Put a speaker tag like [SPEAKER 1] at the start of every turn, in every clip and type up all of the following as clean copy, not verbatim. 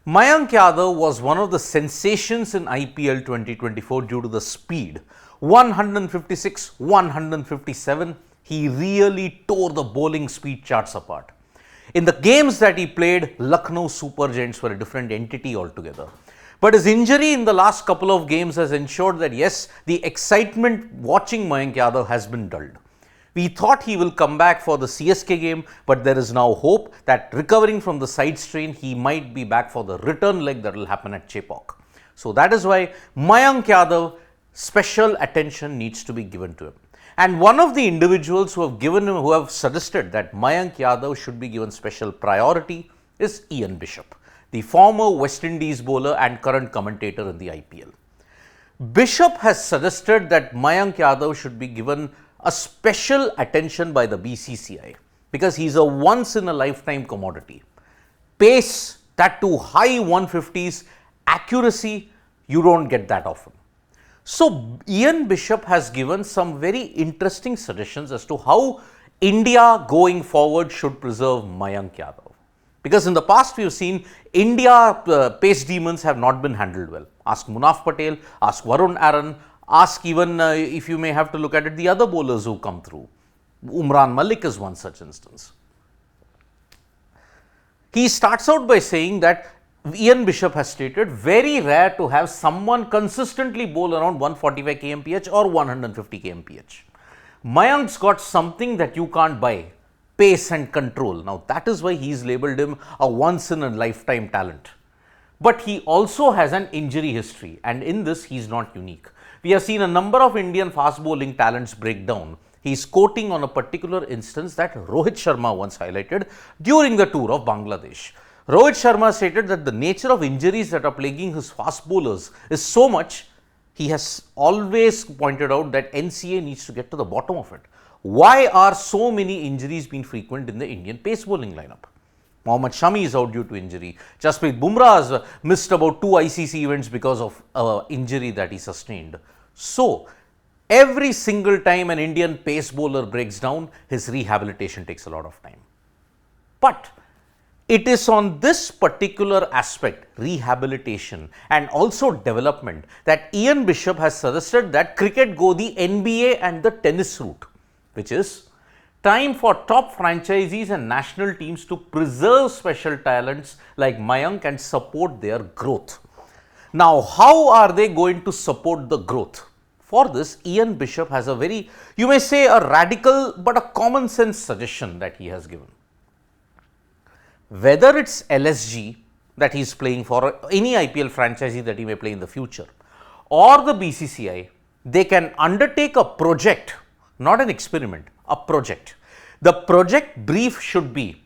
[SPEAKER 1] Mayank Yadav was one of the sensations in IPL 2024 due to the speed. 156, 157, he really tore the bowling speed charts apart. In the games that he played, Lucknow Super Giants were a different entity altogether. But his injury in the last couple of games has ensured that yes, the excitement watching Mayank Yadav has been dulled. We thought he will come back for the CSK game, but there is now hope that recovering from the side strain, he might be back for the return leg that will happen at Chepauk. So that is why Mayank Yadav, special attention needs to be given to him. And one of the individuals who have suggested that Mayank Yadav should be given special priority is Ian Bishop, the former West Indies bowler and current commentator in the IPL. Bishop has suggested that Mayank Yadav should be given a special attention by the BCCI because he's a once in a lifetime commodity. Pace, that to high 150s, accuracy, you don't get that often. So Ian Bishop has given some very interesting suggestions as to how India going forward should preserve Mayank Yadav. Because in the past we have seen India pace demons have not been handled well. Ask Munaf Patel, ask Varun Aaron, ask even if you may have to look at it, the other bowlers who come through. Umran Malik is one such instance. He starts out by saying that Ian Bishop has stated, very rare to have someone consistently bowl around 145 kmph or 150 kmph. Mayank's got something that you can't buy, pace and control. Now that is why he's labelled him a once in a lifetime talent. But he also has an injury history, and in this he's not unique. We have seen a number of Indian fast bowling talents break down. He's quoting on a particular instance that Rohit Sharma once highlighted during the tour of Bangladesh. Rohit Sharma stated that the nature of injuries that are plaguing his fast bowlers is so much, he has always pointed out that NCA needs to get to the bottom of it. Why are so many injuries being frequent in the Indian pace bowling lineup? Mohammad Shami is out due to injury. Jasprit Bumrah has missed about 2 ICC events because of injury that he sustained. So, every single time an Indian pace bowler breaks down, his rehabilitation takes a lot of time. But it is on this particular aspect, rehabilitation and also development, that Ian Bishop has suggested that cricket go the NBA and the tennis route, which is time for top franchisees and national teams to preserve special talents like Mayank and support their growth. Now, how are they going to support the growth? For this, Ian Bishop has a very, you may say, a radical but a common sense suggestion that he has given. Whether it's LSG that he is playing for, any IPL franchisee that he may play in the future, or the BCCI, they can undertake a project, not an experiment, a project. The project brief should be,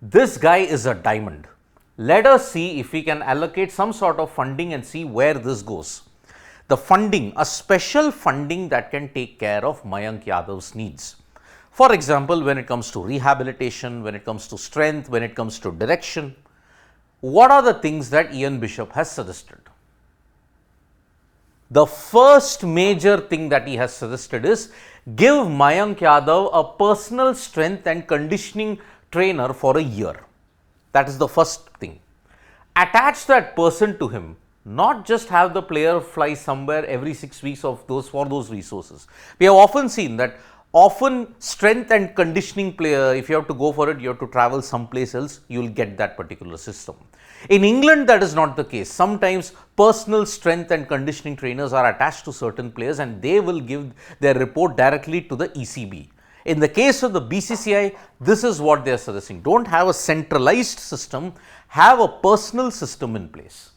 [SPEAKER 1] this guy is a diamond. Let us see if we can allocate some sort of funding and see where this goes. The funding, a special funding that can take care of Mayank Yadav's needs. For example, when it comes to rehabilitation, when it comes to strength, when it comes to direction, what are the things that Ian Bishop has suggested? The first major thing that he has suggested is give Mayank Yadav a personal strength and conditioning trainer for a year. That is the first thing. Attach that person to him, not just have the player fly somewhere every 6 weeks for those resources. We have often seen that strength and conditioning player, if you have to go for it, you have to travel someplace else, you will get that particular system. In England, that is not the case. Sometimes personal strength and conditioning trainers are attached to certain players and they will give their report directly to the ECB. In the case of the BCCI, this is what they are suggesting. Don't have a centralized system, have a personal system in place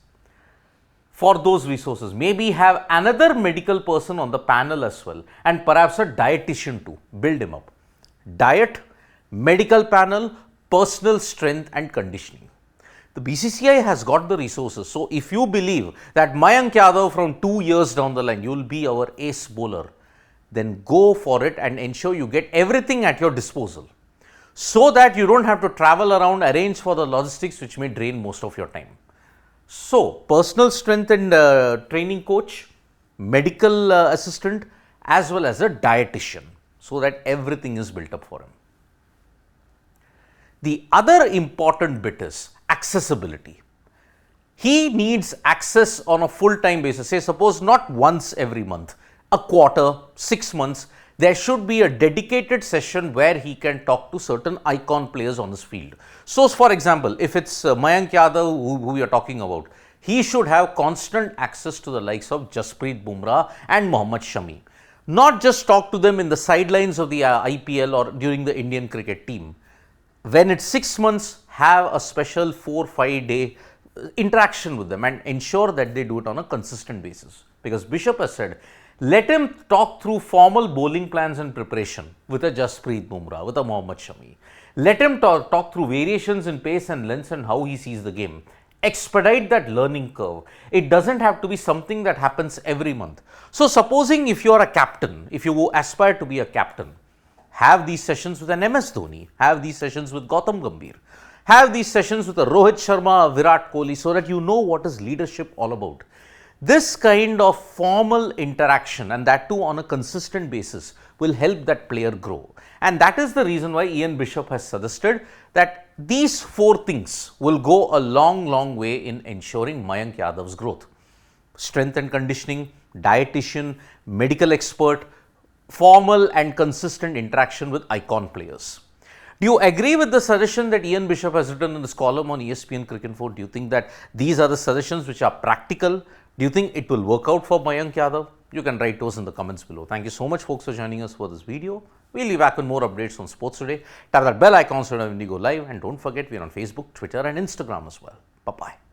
[SPEAKER 1] for those resources. Maybe have another medical person on the panel as well, and perhaps a dietitian too. Build him up. Diet, medical panel, personal strength and conditioning. The BCCI has got the resources. So if you believe that Mayank Yadav from 2 years down the line, you will be our ace bowler, then go for it and ensure you get everything at your disposal, so that you don't have to travel around, arrange for the logistics, which may drain most of your time. So, personal strength and training coach, medical assistant, as well as a dietitian, so that everything is built up for him. The other important bit is accessibility. He needs access on a full-time basis. Say suppose not once every month, a quarter, 6 months, there should be a dedicated session where he can talk to certain icon players on his field. So, for example, if it's Mayank Yadav who we are talking about, he should have constant access to the likes of Jasprit Bumrah and Mohammad Shami. Not just talk to them in the sidelines of the IPL or during the Indian cricket team. When it's 6 months, have a special 4-5 day interaction with them and ensure that they do it on a consistent basis. Because Bishop has said, let him talk through formal bowling plans and preparation with a Jasprit Bumrah, with a Mohammad Shami. Let him talk through variations in pace and length and how he sees the game. Expedite that learning curve. It doesn't have to be something that happens every month. So, supposing if you are a captain, if you aspire to be a captain, have these sessions with an MS Dhoni, have these sessions with Gautam Gambhir, have these sessions with a Rohit Sharma, Virat Kohli, so that you know what is leadership all about. This kind of formal interaction, and that too on a consistent basis, will help that player grow. And that is the reason why Ian Bishop has suggested that these 4 things will go a long way in ensuring Mayank Yadav's growth. Strength and conditioning, dietitian, medical expert, formal and consistent interaction with icon players. Do you agree with the suggestion that Ian Bishop has written in this column on ESPN Cricket Info? Do you think that these are the suggestions which are practical? Do you think it will work out for Mayank Yadav? You can write to us in the comments below. Thank you so much folks for joining us for this video. We'll be back with more updates on sports today. Tap that bell icon so that when we go live, and don't forget we're on Facebook, Twitter and Instagram as well. Bye-bye.